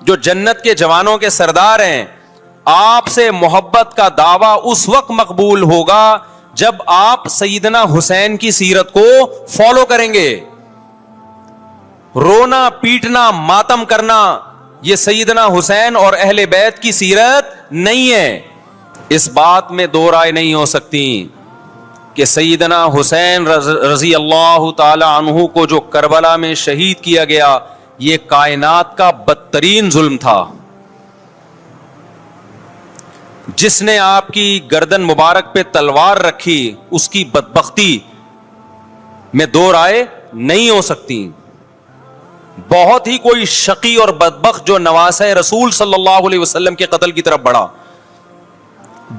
جو جنت کے جوانوں کے سردار ہیں، آپ سے محبت کا دعویٰ اس وقت مقبول ہوگا جب آپ سیدنا حسین کی سیرت کو فالو کریں گے. رونا پیٹنا ماتم کرنا یہ سیدنا حسین اور اہل بیت کی سیرت نہیں ہے. اس بات میں دو رائے نہیں ہو سکتی کہ سیدنا حسین رضی اللہ تعالی عنہ کو جو کربلا میں شہید کیا گیا یہ کائنات کا بدترین ظلم تھا. جس نے آپ کی گردن مبارک پہ تلوار رکھی اس کی بدبختی میں دو رائے نہیں ہو سکتی. بہت ہی کوئی شقی اور بدبخت جو نواسہ رسول صلی اللہ علیہ وسلم کے قتل کی طرف بڑھا،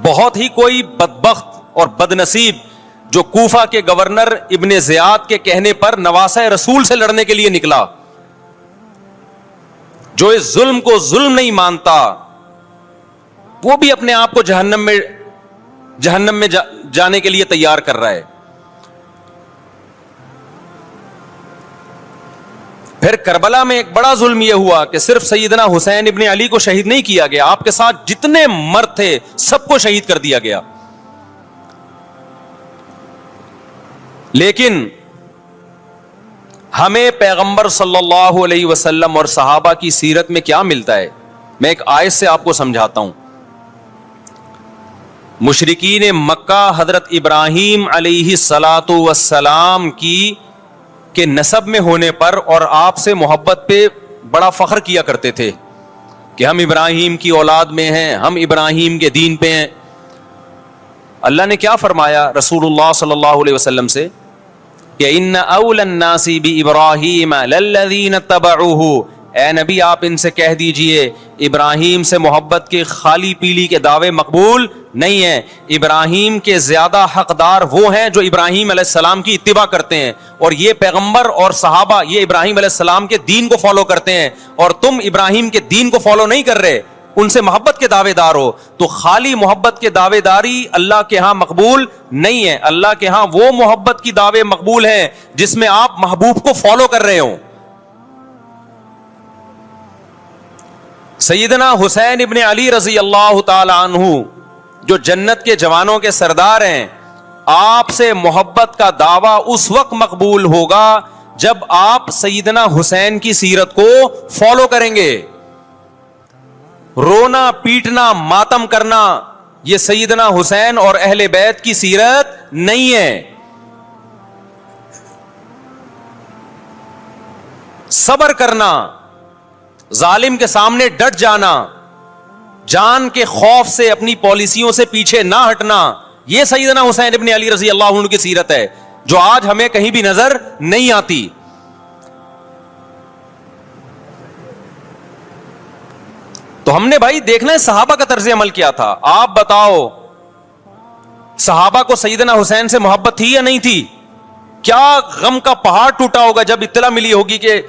بہت ہی کوئی بدبخت اور بدنصیب جو کوفہ کے گورنر ابن زیاد کے کہنے پر نواسہ رسول سے لڑنے کے لیے نکلا، جو اس ظلم کو ظلم نہیں مانتا، وہ بھی اپنے آپ کو جہنم میں جانے کے لیے تیار کر رہا ہے. پھر کربلا میں ایک بڑا ظلم یہ ہوا کہ صرف سیدنا حسین ابن علی کو شہید نہیں کیا گیا، آپ کے ساتھ جتنے مرد تھے سب کو شہید کر دیا گیا. لیکن ہمیں پیغمبر صلی اللہ علیہ وسلم اور صحابہ کی سیرت میں کیا ملتا ہے؟ میں ایک آیت سے آپ کو سمجھاتا ہوں. مشرکین مکہ حضرت ابراہیم علیہ الصلاۃ والسلام کے نسب میں ہونے پر اور آپ سے محبت پہ بڑا فخر کیا کرتے تھے کہ ہم ابراہیم کی اولاد میں ہیں، ہم ابراہیم کے دین پہ ہیں. اللہ نے کیا فرمایا رسول اللہ صلی اللہ علیہ وسلم سے کہ ان اول الناس بابراہیم للذین اتبعوہ، اے نبی آپ ان سے کہہ دیجئے ابراہیم سے محبت کے خالی پیلی کے دعوے مقبول نہیں ہیں. ابراہیم کے زیادہ حقدار وہ ہیں جو ابراہیم علیہ السلام کی اتباع کرتے ہیں، اور یہ پیغمبر اور صحابہ یہ ابراہیم علیہ السلام کے دین کو فالو کرتے ہیں، اور تم ابراہیم کے دین کو فالو نہیں کر رہے، ان سے محبت کے دعوے دار ہو. تو خالی محبت کے دعوے داری اللہ کے ہاں مقبول نہیں ہے. اللہ کے ہاں وہ محبت کی دعوے مقبول ہیں جس میں آپ محبوب کو فالو کر رہے ہوں. سیدنا حسین ابن علی رضی اللہ تعالی عنہ جو جنت کے جوانوں کے سردار ہیں، آپ سے محبت کا دعویٰ اس وقت مقبول ہوگا جب آپ سیدنا حسین کی سیرت کو فالو کریں گے. رونا پیٹنا ماتم کرنا یہ سیدنا حسین اور اہل بیت کی سیرت نہیں ہے. صبر کرنا، ظالم کے سامنے ڈٹ جانا، جان کے خوف سے اپنی پالیسیوں سے پیچھے نہ ہٹنا، یہ سیدنا حسین ابن علی رضی اللہ عنہ کی سیرت ہے جو آج ہمیں کہیں بھی نظر نہیں آتی. تو ہم نے بھائی دیکھنا ہے صحابہ کا طرز عمل کیا تھا. آپ بتاؤ صحابہ کو سیدنا حسین سے محبت تھی یا نہیں تھی؟ کیا غم کا پہاڑ ٹوٹا ہوگا جب اطلاع ملی ہوگی کہ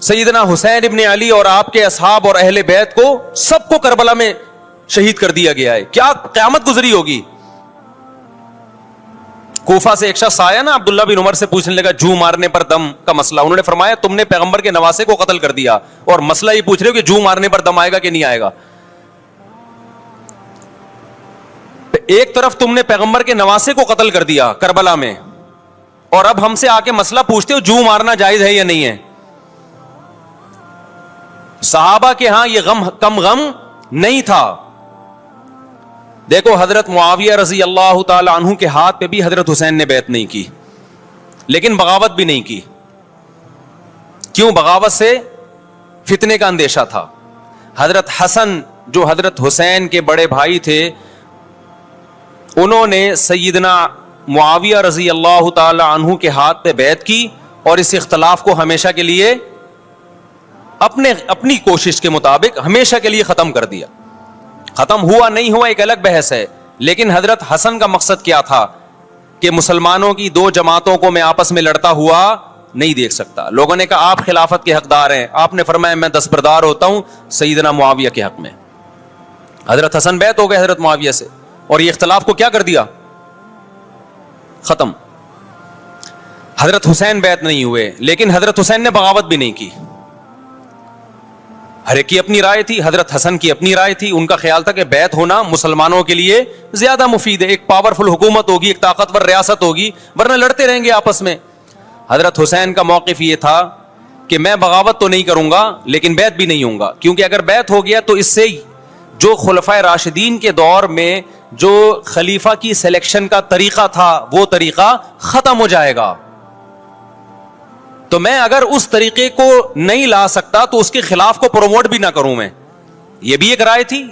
سیدنا حسین ابن علی اور آپ کے اصحاب اور اہل بیت کو سب کو کربلا میں شہید کر دیا گیا ہے. کیا قیامت گزری ہوگی. کوفہ سے ایک شخص آیا نا عبداللہ بن عمر سے پوچھنے لگا جو مارنے پر دم کا مسئلہ. انہوں نے فرمایا تم نے پیغمبر کے نواسے کو قتل کر دیا اور مسئلہ یہ پوچھ رہے ہو کہ جو مارنے پر دم آئے گا کہ نہیں آئے گا. ایک طرف تم نے پیغمبر کے نواسے کو قتل کر دیا کربلا میں، اور اب ہم سے آ کے مسئلہ پوچھتے ہو جو مارنا جائز ہے یا نہیں ہے. صحابہ کے ہاں یہ غم کم غم نہیں تھا. دیکھو حضرت معاویہ رضی اللہ تعالی عنہ کے ہاتھ پہ بھی حضرت حسین نے بیعت نہیں کی، لیکن بغاوت بھی نہیں کی. کیوں؟ بغاوت سے فتنے کا اندیشہ تھا. حضرت حسن جو حضرت حسین کے بڑے بھائی تھے، انہوں نے سیدنا معاویہ رضی اللہ تعالی عنہ کے ہاتھ پہ بیعت کی اور اس اختلاف کو ہمیشہ کے لیے اپنی کوشش کے مطابق ہمیشہ کے لیے ختم کر دیا. ختم ہوا نہیں ہوا ایک الگ بحث ہے، لیکن حضرت حسن کا مقصد کیا تھا کہ مسلمانوں کی دو جماعتوں کو میں آپس میں لڑتا ہوا نہیں دیکھ سکتا. لوگوں نے کہا آپ خلافت کے حقدار ہیں، آپ نے فرمایا میں دستبردار ہوتا ہوں سیدنا معاویہ کے حق میں. حضرت حسن بیعت ہو گئے حضرت معاویہ سے اور یہ اختلاف کو کیا کر دیا؟ ختم. حضرت حسین بیعت نہیں ہوئے، لیکن حضرت حسین نے بغاوت بھی نہیں کی. ہر ایک کی اپنی رائے تھی. حضرت حسن کی اپنی رائے تھی, ان کا خیال تھا کہ بیعت ہونا مسلمانوں کے لیے زیادہ مفید ہے, ایک پاورفل حکومت ہوگی, ایک طاقتور ریاست ہوگی, ورنہ لڑتے رہیں گے آپس میں. حضرت حسین کا موقف یہ تھا کہ میں بغاوت تو نہیں کروں گا لیکن بیعت بھی نہیں ہوں گا, کیونکہ اگر بیعت ہو گیا تو اس سے جو خلفائے راشدین کے دور میں جو خلیفہ کی سلیکشن کا طریقہ تھا وہ طریقہ ختم ہو جائے گا. تو میں اگر اس طریقے کو نہیں لا سکتا تو اس کے خلاف کو پروموٹ بھی نہ کروں میں. یہ بھی ایک رائے تھی.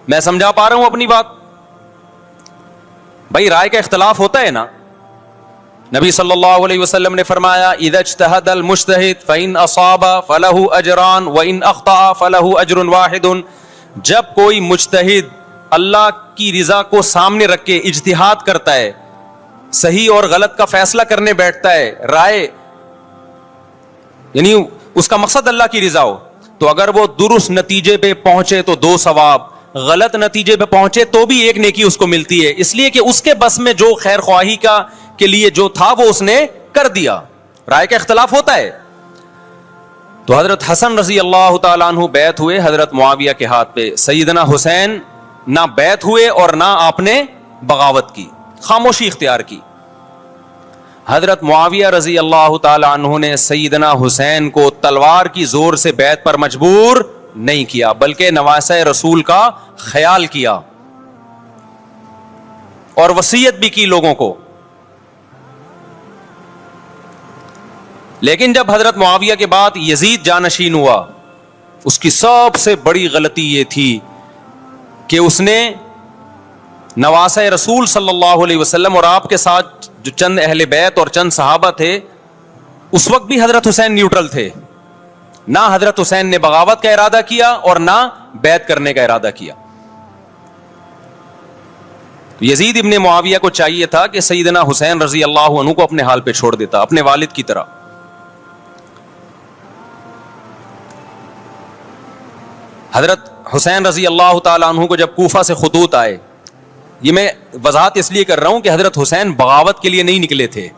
میں سمجھا پا رہا ہوں اپنی بات؟ بھائی رائے کا اختلاف ہوتا ہے نا. نبی صلی اللہ علیہ وسلم نے فرمایا اذا اجتہد المجتہد فإن اصاب فلہ اجران وإن اخطأ فلہ اجر واحد. جب کوئی مجتہد اللہ کی رضا کو سامنے رکھ کے اجتہاد کرتا ہے, صحیح اور غلط کا فیصلہ کرنے بیٹھتا ہے, رائے یعنی اس کا مقصد اللہ کی رضا ہو, تو اگر وہ درست نتیجے پہ پہنچے تو 2 ثواب, غلط نتیجے پہ پہنچے تو بھی 1 نیکی اس کو ملتی ہے, اس لیے کہ اس کے بس میں جو خیر خواہی کا کے لیے جو تھا وہ اس نے کر دیا. رائے کا اختلاف ہوتا ہے. تو حضرت حسن رضی اللہ تعالیٰ عنہ بیعت ہوئے حضرت معاویہ کے ہاتھ پہ. سیدنا حسین نہ بیعت ہوئے اور نہ آپ نے بغاوت کی, خاموشی اختیار کی. حضرت معاویہ رضی اللہ تعالیٰ عنہ نے سیدنا حسین کو تلوار کی زور سے بیعت پر مجبور نہیں کیا, بلکہ نواسہ رسول کا خیال کیا اور وصیت بھی کی لوگوں کو. لیکن جب حضرت معاویہ کے بعد یزید جانشین ہوا, اس کی سب سے بڑی غلطی یہ تھی کہ اس نے نواسہ رسول صلی اللہ علیہ وسلم اور آپ کے ساتھ جو چند اہل بیت اور چند صحابہ تھے, اس وقت بھی حضرت حسین نیوٹرل تھے. نہ حضرت حسین نے بغاوت کا ارادہ کیا اور نہ بیعت کرنے کا ارادہ کیا. یزید ابن معاویہ کو چاہیے تھا کہ سیدنا حسین رضی اللہ عنہ کو اپنے حال پہ چھوڑ دیتا, اپنے والد کی طرح. حضرت حسین رضی اللہ تعالیٰ عنہ کو جب کوفہ سے خطوط آئے, یہ میں وضاحت اس لیے کر رہا ہوں کہ حضرت حسین بغاوت کے لیے نہیں نکلے تھے,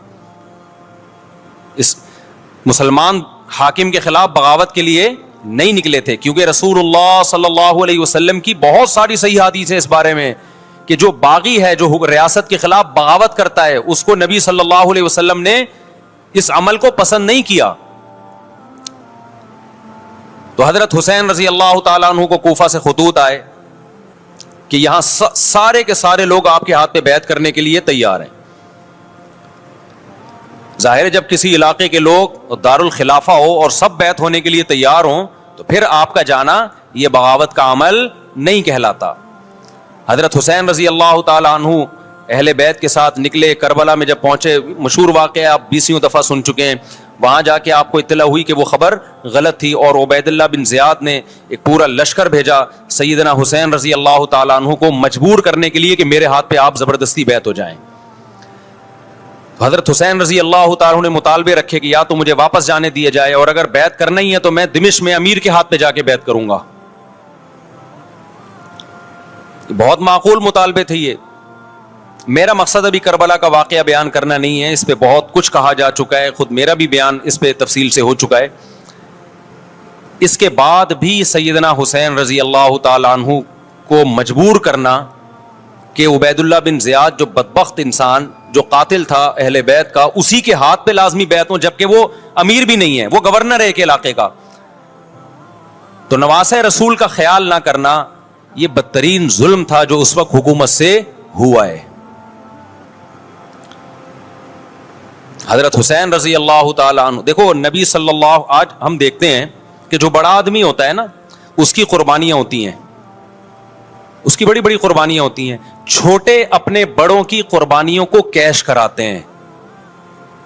اس مسلمان حاکم کے خلاف بغاوت کے لیے نہیں نکلے تھے, کیونکہ رسول اللہ صلی اللہ علیہ وسلم کی بہت ساری صحیح حدیث ہے اس بارے میں کہ جو باغی ہے, جو ریاست کے خلاف بغاوت کرتا ہے, اس کو نبی صلی اللہ علیہ وسلم نے اس عمل کو پسند نہیں کیا. تو حضرت حسین رضی اللہ تعالیٰ عنہ کو کوفہ سے خطوط آئے کہ یہاں سارے کے سارے لوگ آپ کے ہاتھ پہ بیعت کرنے کے لیے تیار ہیں. ظاہر ہے جب کسی علاقے کے لوگ دارالخلافہ ہو اور سب بیعت ہونے کے لیے تیار ہوں تو پھر آپ کا جانا یہ بغاوت کا عمل نہیں کہلاتا. حضرت حسین رضی اللہ تعالیٰ عنہ اہل بیت کے ساتھ نکلے. کربلا میں جب پہنچے, مشہور واقعہ آپ 20 دفعہ سن چکے ہیں, وہاں جا کے آپ کو اطلاع ہوئی کہ وہ خبر غلط تھی اور عبید اللہ بن زیاد نے ایک پورا لشکر بھیجا سیدنا حسین رضی اللہ تعالیٰ عنہ کو مجبور کرنے کے لیے کہ میرے ہاتھ پہ آپ زبردستی بیعت ہو جائیں. حضرت حسین رضی اللہ تعالیٰ عنہ نے مطالبے رکھے کہ یا تو مجھے واپس جانے دیا جائے اور اگر بیعت کرنا ہی ہے تو میں دمشق میں امیر کے ہاتھ پہ جا کے بیعت کروں گا. بہت معقول مطالبے تھے یہ. میرا مقصد ابھی کربلا کا واقعہ بیان کرنا نہیں ہے, اس پہ بہت کچھ کہا جا چکا ہے, خود میرا بھی بیان اس پہ تفصیل سے ہو چکا ہے. اس کے بعد بھی سیدنا حسین رضی اللہ تعالیٰ عنہ کو مجبور کرنا کہ عبید اللہ بن زیاد جو بدبخت انسان جو قاتل تھا اہل بیت کا, اسی کے ہاتھ پہ لازمی بیعت ہوں, جبکہ وہ امیر بھی نہیں ہے, وہ گورنر ہے ایک علاقے کا. تو نواسہ رسول کا خیال نہ کرنا یہ بدترین ظلم تھا جو اس وقت حکومت سے ہوا ہے. حضرت حسین رضی اللہ تعالیٰ عنہ, دیکھو نبی صلی اللہ, آج ہم دیکھتے ہیں کہ جو بڑا آدمی ہوتا ہے نا اس کی قربانیاں ہوتی ہیں, اس کی بڑی بڑی قربانیاں ہوتی ہیں. چھوٹے اپنے بڑوں کی قربانیوں کو کیش کراتے ہیں.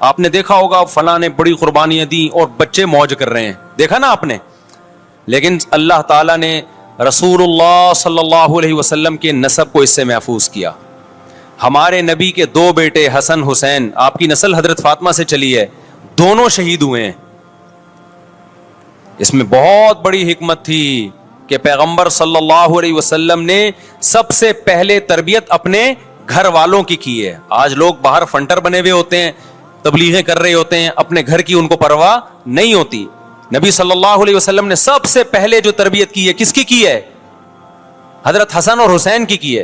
آپ نے دیکھا ہوگا فلاں نے بڑی قربانیاں دی اور بچے موج کر رہے ہیں, دیکھا نا آپ نے. لیکن اللہ تعالیٰ نے رسول اللہ صلی اللہ علیہ وسلم کے نسب کو اس سے محفوظ کیا. ہمارے نبی کے 2 بیٹے حسن حسین, آپ کی نسل حضرت فاطمہ سے چلی ہے, دونوں شہید ہوئے ہیں. اس میں بہت بڑی حکمت تھی کہ پیغمبر صلی اللہ علیہ وسلم نے سب سے پہلے تربیت اپنے گھر والوں کی ہے. آج لوگ باہر فنٹر بنے ہوئے ہوتے ہیں, تبلیغیں کر رہے ہوتے ہیں, اپنے گھر کی ان کو پرواہ نہیں ہوتی. نبی صلی اللہ علیہ وسلم نے سب سے پہلے جو تربیت کی ہے کس کی ہے؟ حضرت حسن اور حسین کی ہے.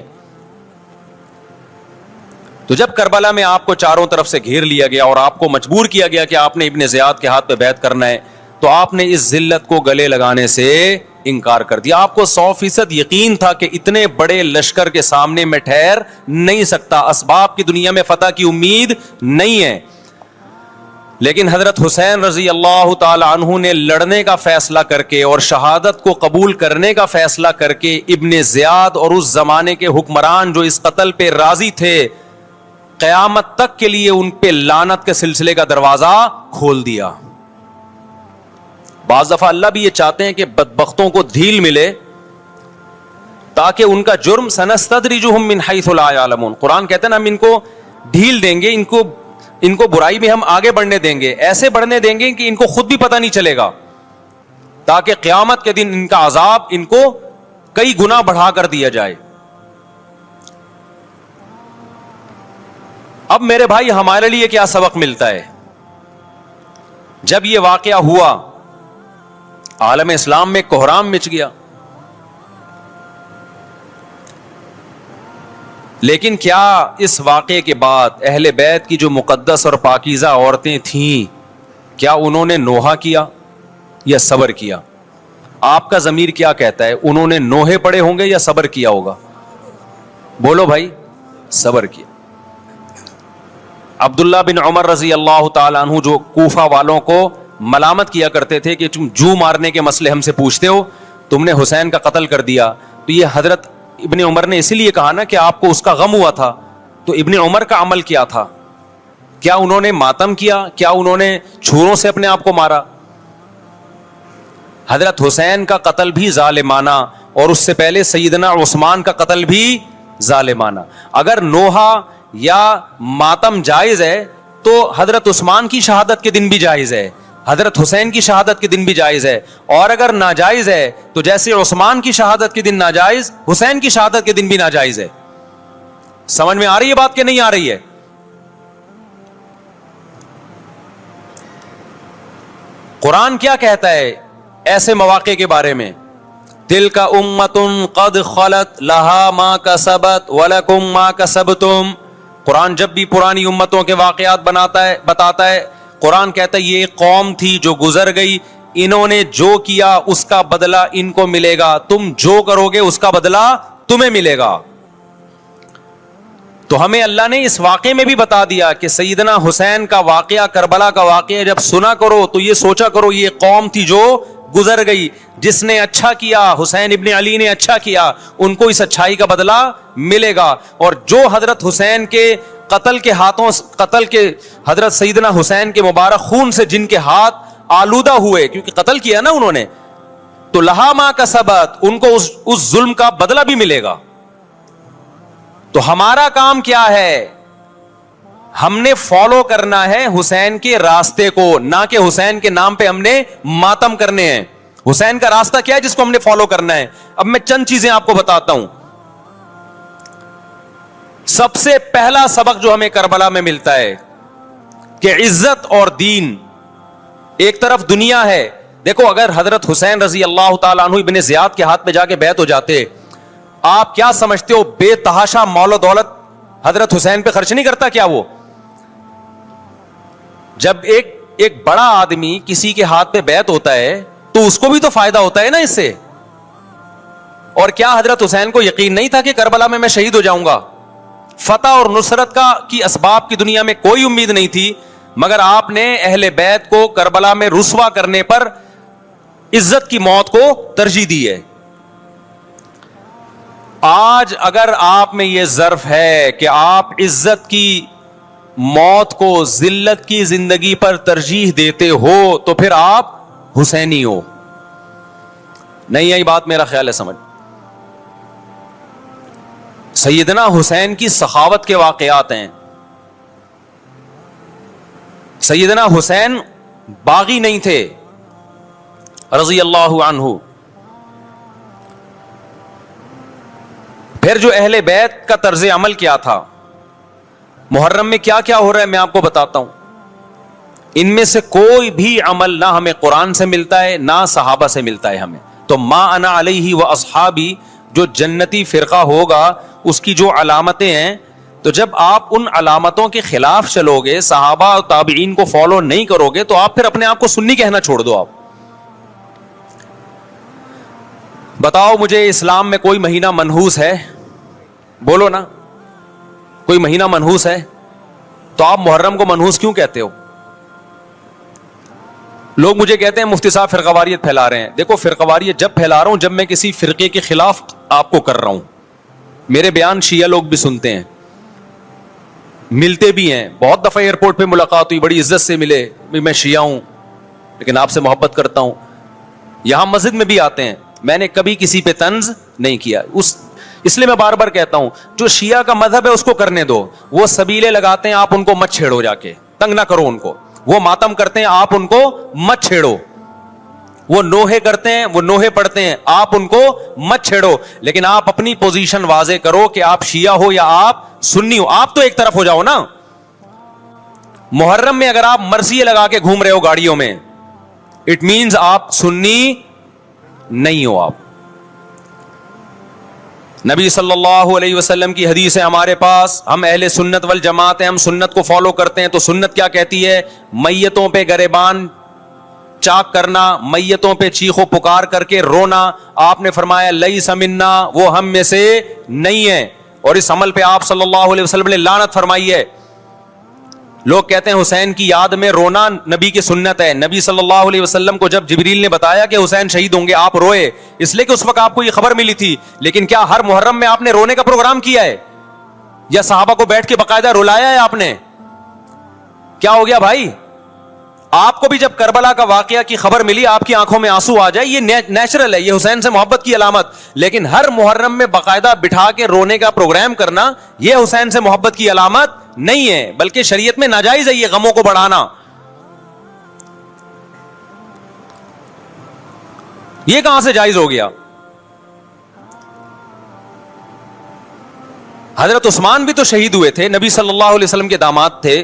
تو جب کربلا میں آپ کو چاروں طرف سے گھیر لیا گیا اور آپ کو مجبور کیا گیا کہ آپ نے ابن زیاد کے ہاتھ پہ بیعت کرنا ہے, تو آپ نے اس ذلت کو گلے لگانے سے انکار کر دیا. آپ کو 100% یقین تھا کہ اتنے بڑے لشکر کے سامنے میں ٹھہر نہیں سکتا, اسباب کی دنیا میں فتح کی امید نہیں ہے. لیکن حضرت حسین رضی اللہ تعالی عنہ نے لڑنے کا فیصلہ کر کے اور شہادت کو قبول کرنے کا فیصلہ کر کے ابن زیاد اور اس زمانے کے حکمران جو اس قتل پہ راضی تھے, قیامت تک کے لیے ان پہ لعنت کے سلسلے کا دروازہ کھول دیا. بعض دفعہ اللہ بھی یہ چاہتے ہیں کہ بدبختوں کو ڈھیل ملے تاکہ ان کا جرم سنستدرجہم من حیث لا یعلمون. قرآن کہتے ہیں نا ہم ان کو ڈھیل دیں گے, ان کو برائی میں ہم آگے بڑھنے دیں گے, ایسے بڑھنے دیں گے کہ ان کو خود بھی پتہ نہیں چلے گا, تاکہ قیامت کے دن ان کا عذاب ان کو کئی گنا بڑھا کر دیا جائے. اب میرے بھائی ہمارے لیے کیا سبق ملتا ہے؟ جب یہ واقعہ ہوا عالم اسلام میں کوہرام مچ گیا, لیکن کیا اس واقعے کے بعد اہل بیت کی جو مقدس اور پاکیزہ عورتیں تھیں, کیا انہوں نے نوحہ کیا یا صبر کیا؟ آپ کا ضمیر کیا کہتا ہے, انہوں نے نوحے پڑے ہوں گے یا صبر کیا ہوگا؟ بولو بھائی, صبر کیا. عبداللہ بن عمر رضی اللہ تعالی عنہ جو کوفہ والوں کو ملامت کیا کرتے تھے کہ تم جو مارنے کے مسئلے ہم سے پوچھتے ہو, تم نے حسین کا قتل کر دیا, تو یہ حضرت ابن عمر نے اسی لیے کہا نا کہ آپ کو اس کا غم ہوا تھا. تو ابن عمر کا عمل کیا تھا؟ کیا انہوں نے ماتم کیا؟ کیا انہوں نے چھروں سے اپنے آپ کو مارا؟ حضرت حسین کا قتل بھی ظالمانہ, اور اس سے پہلے سیدنا عثمان کا قتل بھی ظالمانہ. اگر نوحہ یا ماتم جائز ہے تو حضرت عثمان کی شہادت کے دن بھی جائز ہے, حضرت حسین کی شہادت کے دن بھی جائز ہے. اور اگر ناجائز ہے تو جیسے عثمان کی شہادت کے دن ناجائز, حسین کی شہادت کے دن بھی ناجائز ہے. سمجھ میں آ رہی ہے بات کہ نہیں آ رہی ہے؟ قرآن کیا کہتا ہے ایسے مواقع کے بارے میں؟ تلک امۃ قد خلت لہا ما کسبت ولکم ما کسبتم. قرآن جب بھی پرانی امتوں کے واقعات بتاتا ہے, قرآن کہتا ہے یہ ایک قوم تھی جو گزر گئی, انہوں نے جو کیا اس کا بدلہ ان کو ملے گا, تم جو کرو گے اس کا بدلہ تمہیں ملے گا. تو ہمیں اللہ نے اس واقعے میں بھی بتا دیا کہ سیدنا حسین کا واقعہ, کربلا کا واقعہ جب سنا کرو تو یہ سوچا کرو یہ قوم تھی جو گزر گئی, جس نے اچھا کیا, حسین ابن علی نے اچھا کیا, ان کو اس اچھائی کا بدلہ ملے گا. اور جو حضرت حسین کے قتل کے حضرت سیدنا حسین کے مبارک خون سے جن کے ہاتھ آلودہ ہوئے, کیونکہ قتل کیا نا انہوں نے, تو لہا ما کسبت, ان کو اس ظلم کا بدلہ بھی ملے گا. تو ہمارا کام کیا ہے؟ ہم نے فالو کرنا ہے حسین کے راستے کو, نہ کہ حسین کے نام پہ ہم نے ماتم کرنے ہیں. حسین کا راستہ کیا ہے جس کو ہم نے فالو کرنا ہے؟ اب میں چند چیزیں آپ کو بتاتا ہوں. سب سے پہلا سبق جو ہمیں کربلا میں ملتا ہے کہ عزت اور دین, ایک طرف دنیا ہے. دیکھو اگر حضرت حسین رضی اللہ تعالیٰ عنہ ابن زیاد کے ہاتھ پہ جا کے بیعت ہو جاتے, آپ کیا سمجھتے ہو بے تحاشا مال و دولت حضرت حسین پہ خرچ نہیں کرتا کیا وہ؟ جب ایک بڑا آدمی کسی کے ہاتھ پہ بیعت ہوتا ہے تو اس کو بھی تو فائدہ ہوتا ہے نا اس سے. اور کیا حضرت حسین کو یقین نہیں تھا کہ کربلا میں شہید ہو جاؤں گا؟ فتح اور نصرت کی اسباب کی دنیا میں کوئی امید نہیں تھی, مگر آپ نے اہل بیت کو کربلا میں رسوا کرنے پر عزت کی موت کو ترجیح دی ہے. آج اگر آپ میں یہ ظرف ہے کہ آپ عزت کی موت کو ذلت کی زندگی پر ترجیح دیتے ہو تو پھر آپ حسینی ہو. نہیں آئی بات؟ میرا خیال ہے سمجھ. سیدنا حسین کی سخاوت کے واقعات ہیں. سیدنا حسین باغی نہیں تھے رضی اللہ عنہ. پھر جو اہل بیت کا طرز عمل کیا تھا, محرم میں کیا کیا ہو رہا ہے میں آپ کو بتاتا ہوں. ان میں سے کوئی بھی عمل نہ ہمیں قرآن سے ملتا ہے نہ صحابہ سے ملتا ہے ہمیں. تو ما انا علیہ و اصحابی جو جنتی فرقہ ہوگا اس کی جو علامتیں ہیں, تو جب آپ ان علامتوں کے خلاف چلو گے, صحابہ اور تابعین کو فالو نہیں کرو گے, تو آپ پھر اپنے آپ کو سنی کہنا چھوڑ دو. آپ بتاؤ مجھے اسلام میں کوئی مہینہ منحوس ہے؟ بولو نا, کوئی مہینہ منحوس ہے؟ تو آپ محرم کو منحوس کیوں کہتے ہو؟ لوگ مجھے کہتے ہیں مفتی صاحب فرقواریت پھیلا رہے ہیں. دیکھو فرقواریت جب پھیلا رہا ہوں جب میں کسی فرقے کے خلاف آپ کو کر رہا ہوں. میرے بیان شیعہ لوگ بھی سنتے ہیں, ملتے بھی ہیں. بہت دفعہ ایئرپورٹ پہ ملاقات ہوئی, بڑی عزت سے ملے, میں شیعہ ہوں لیکن آپ سے محبت کرتا ہوں. یہاں مسجد میں بھی آتے ہیں, میں نے کبھی کسی پہ طنز نہیں کیا. اس لیے میں بار بار کہتا ہوں جو شیعہ کا مذہب ہے اس کو کرنے دو. وہ سبیلے لگاتے ہیں, آپ ان کو مت چھیڑو, جا کے تنگ نہ کرو ان کو. وہ ماتم کرتے ہیں, آپ ان کو مت چھیڑو. وہ نوحے کرتے ہیں, وہ نوحے پڑھتے ہیں, آپ ان کو مت چھیڑو. لیکن آپ اپنی پوزیشن واضح کرو کہ آپ شیعہ ہو یا آپ سنی ہو. آپ تو ایک طرف ہو جاؤ نا. محرم میں اگر آپ مرثیے لگا کے گھوم رہے ہو گاڑیوں میں, اٹ مینز آپ سنی نہیں ہو. آپ نبی صلی اللہ علیہ وسلم کی حدیث ہے ہمارے پاس, ہم اہل سنت والجماعت ہیں, ہم سنت کو فالو کرتے ہیں. تو سنت کیا کہتی ہے؟ میتوں پہ گریبان چاک کرنا, میتوں پہ چیخ و پکار کر کے رونا. آپ نے فرمایا لیس منا, وہ ہم میں سے نہیں ہے. اور اس عمل پہ آپ صلی اللہ علیہ وسلم نے لعنت فرمائی ہے. لوگ کہتے ہیں حسین کی یاد میں رونا نبی کی سنت ہے. نبی صلی اللہ علیہ وسلم کو جب جبریل نے بتایا کہ حسین شہید ہوں گے, آپ روئے, اس لیے کہ اس وقت آپ کو یہ خبر ملی تھی. لیکن کیا ہر محرم میں آپ نے رونے کا پروگرام کیا ہے, یا صحابہ کو بیٹھ کے باقاعدہ رلایا ہے آپ نے؟ کیا ہو گیا بھائی؟ آپ کو بھی جب کربلا کا واقعہ کی خبر ملی آپ کی آنکھوں میں آنسو آ جائے, یہ نیچرل ہے, یہ حسین سے محبت کی علامت. لیکن ہر محرم میں باقاعدہ بٹھا کے رونے کا پروگرام کرنا یہ حسین سے محبت کی علامت نہیں ہے, بلکہ شریعت میں ناجائز ہے یہ غموں کو بڑھانا. یہ کہاں سے جائز ہو گیا؟ حضرت عثمان بھی تو شہید ہوئے تھے, نبی صلی اللہ علیہ وسلم کے داماد تھے.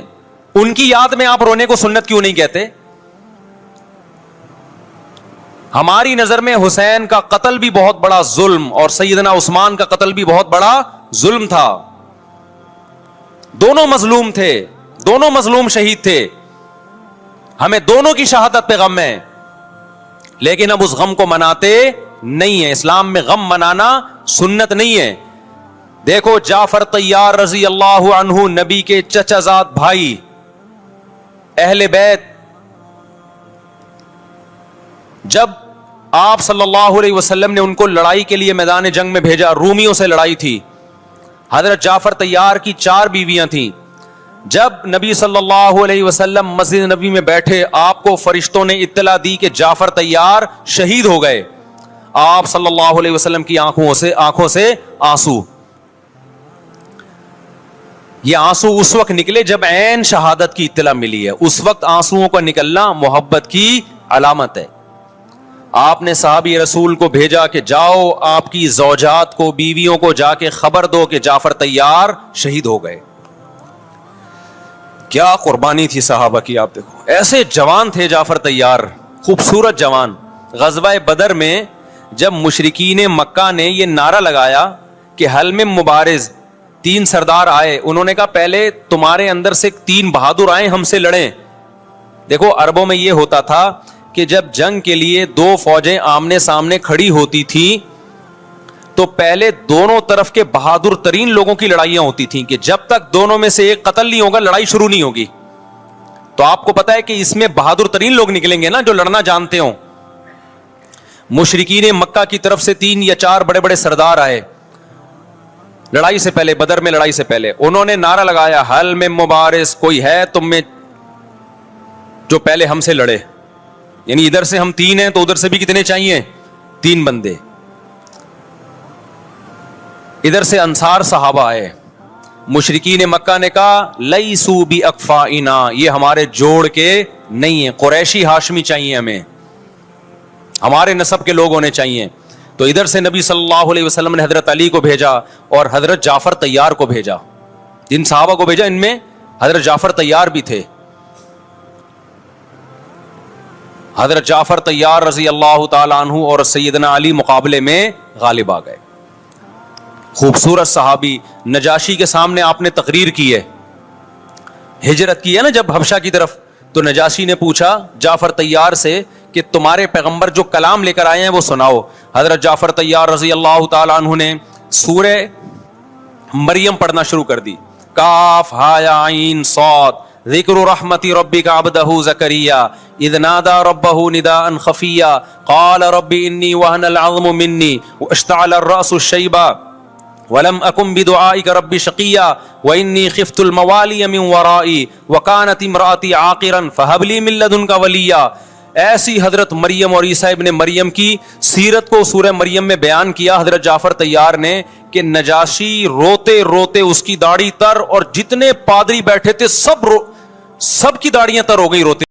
ان کی یاد میں آپ رونے کو سنت کیوں نہیں کہتے؟ ہماری نظر میں حسین کا قتل بھی بہت بڑا ظلم, اور سیدنا عثمان کا قتل بھی بہت بڑا ظلم تھا. دونوں مظلوم تھے, دونوں مظلوم شہید تھے. ہمیں دونوں کی شہادت پہ غم ہے, لیکن اب اس غم کو مناتے نہیں ہیں. اسلام میں غم منانا سنت نہیں ہے. دیکھو جعفر طیار رضی اللہ عنہ, نبی کے چچا زاد بھائی, اہل بیت, جب آپ صلی اللہ علیہ وسلم نے ان کو لڑائی کے لیے میدان جنگ میں بھیجا, رومیوں سے لڑائی تھی. حضرت جعفر طیار کی 4 بیویاں تھیں. جب نبی صلی اللہ علیہ وسلم مسجد نبی میں بیٹھے, آپ کو فرشتوں نے اطلاع دی کہ جعفر طیار شہید ہو گئے. آپ صلی اللہ علیہ وسلم کی آنکھوں سے آنسو. یہ آنسو اس وقت نکلے جب عین شہادت کی اطلاع ملی ہے. اس وقت آنسوؤں کا نکلنا محبت کی علامت ہے. آپ نے صحابی رسول کو بھیجا کہ جاؤ آپ کی زوجات کو, بیویوں کو جا کے خبر دو کہ جعفر طیار شہید ہو گئے. کیا قربانی تھی صحابہ کی, آپ دیکھو ایسے جوان تھے جعفر طیار, خوبصورت جوان. غزوہ بدر میں جب مشرکین مکہ نے یہ نعرہ لگایا کہ حل میں مبارز, 3 سردار آئے, انہوں نے کہا پہلے تمہارے اندر سے 3 بہادر آئیں ہم سے لڑیں. دیکھو عربوں میں یہ ہوتا تھا کہ جب جنگ کے لیے 2 فوجیں آمنے سامنے کھڑی ہوتی تھی تو پہلے دونوں طرف کے بہادر ترین لوگوں کی لڑائیاں ہوتی تھیں کہ جب تک دونوں میں سے ایک قتل نہیں ہوگا لڑائی شروع نہیں ہوگی. تو آپ کو پتا ہے کہ اس میں بہادر ترین لوگ نکلیں گے نا جو لڑنا جانتے ہوں. مشرکین مکہ کی طرف سے 3 یا 4 بڑے بڑے سردار آئے لڑائی سے پہلے, بدر میں لڑائی سے پہلے. انہوں نے نعرہ لگایا حل میں مبارز, کوئی ہے تم میں جو پہلے ہم سے لڑے. یعنی ادھر سے ہم 3 ہیں تو ادھر سے بھی کتنے چاہیے؟ 3 بندے. ادھر سے انصار صحابہ آئے. مشرکین مکہ نے کہا لیسو بی اکفائنا, یہ ہمارے جوڑ کے نہیں ہیں, قریشی ہاشمی چاہیے ہمیں, ہمارے نسب کے لوگ ہونے چاہیے. تو ادھر سے نبی صلی اللہ علیہ وسلم نے حضرت علی کو بھیجا اور حضرت جعفر طیار کو بھیجا. جن صحابہ کو بھیجا ان میں حضرت جعفر طیار بھی تھے. حضرت جعفر طیار رضی اللہ تعالیٰ عنہ اور سیدنا علی مقابلے میں غالب آ گئے. خوبصورت صحابی, نجاشی کے سامنے آپ نے تقریر کی ہے, ہجرت کی ہے نا جب حبشہ کی طرف, تو نجاشی نے پوچھا جعفر طیار سے کہ تمہارے پیغمبر جو کلام لے کر آئے ہیں وہ سناؤ. حضرت جعفر طیار رضی اللہ تعالیٰ عنہ نے سورہ مریم پڑھنا شروع کر دی. کاف ہا یا عین صاد ذکر رحمت ربک عبدہ زکریا اذ نادى ربه نداء خفیا قال رب انی وهن العظم منی واشتعل الرأس شیبا ولم اکن بدعائک رب شقیا وانی خفت الموالی من ورائي وکانت امرأتی عاقرا فہب لی من لدنک ولیا. ایسی حضرت مریم اور عیسیٰ ابن مریم کی سیرت کو سورہ مریم میں بیان کیا حضرت جعفر طیار نے کہ نجاشی روتے روتے اس کی داڑھی تر, اور جتنے پادری بیٹھے تھے سب کی داڑیاں تر ہو گئی روتے.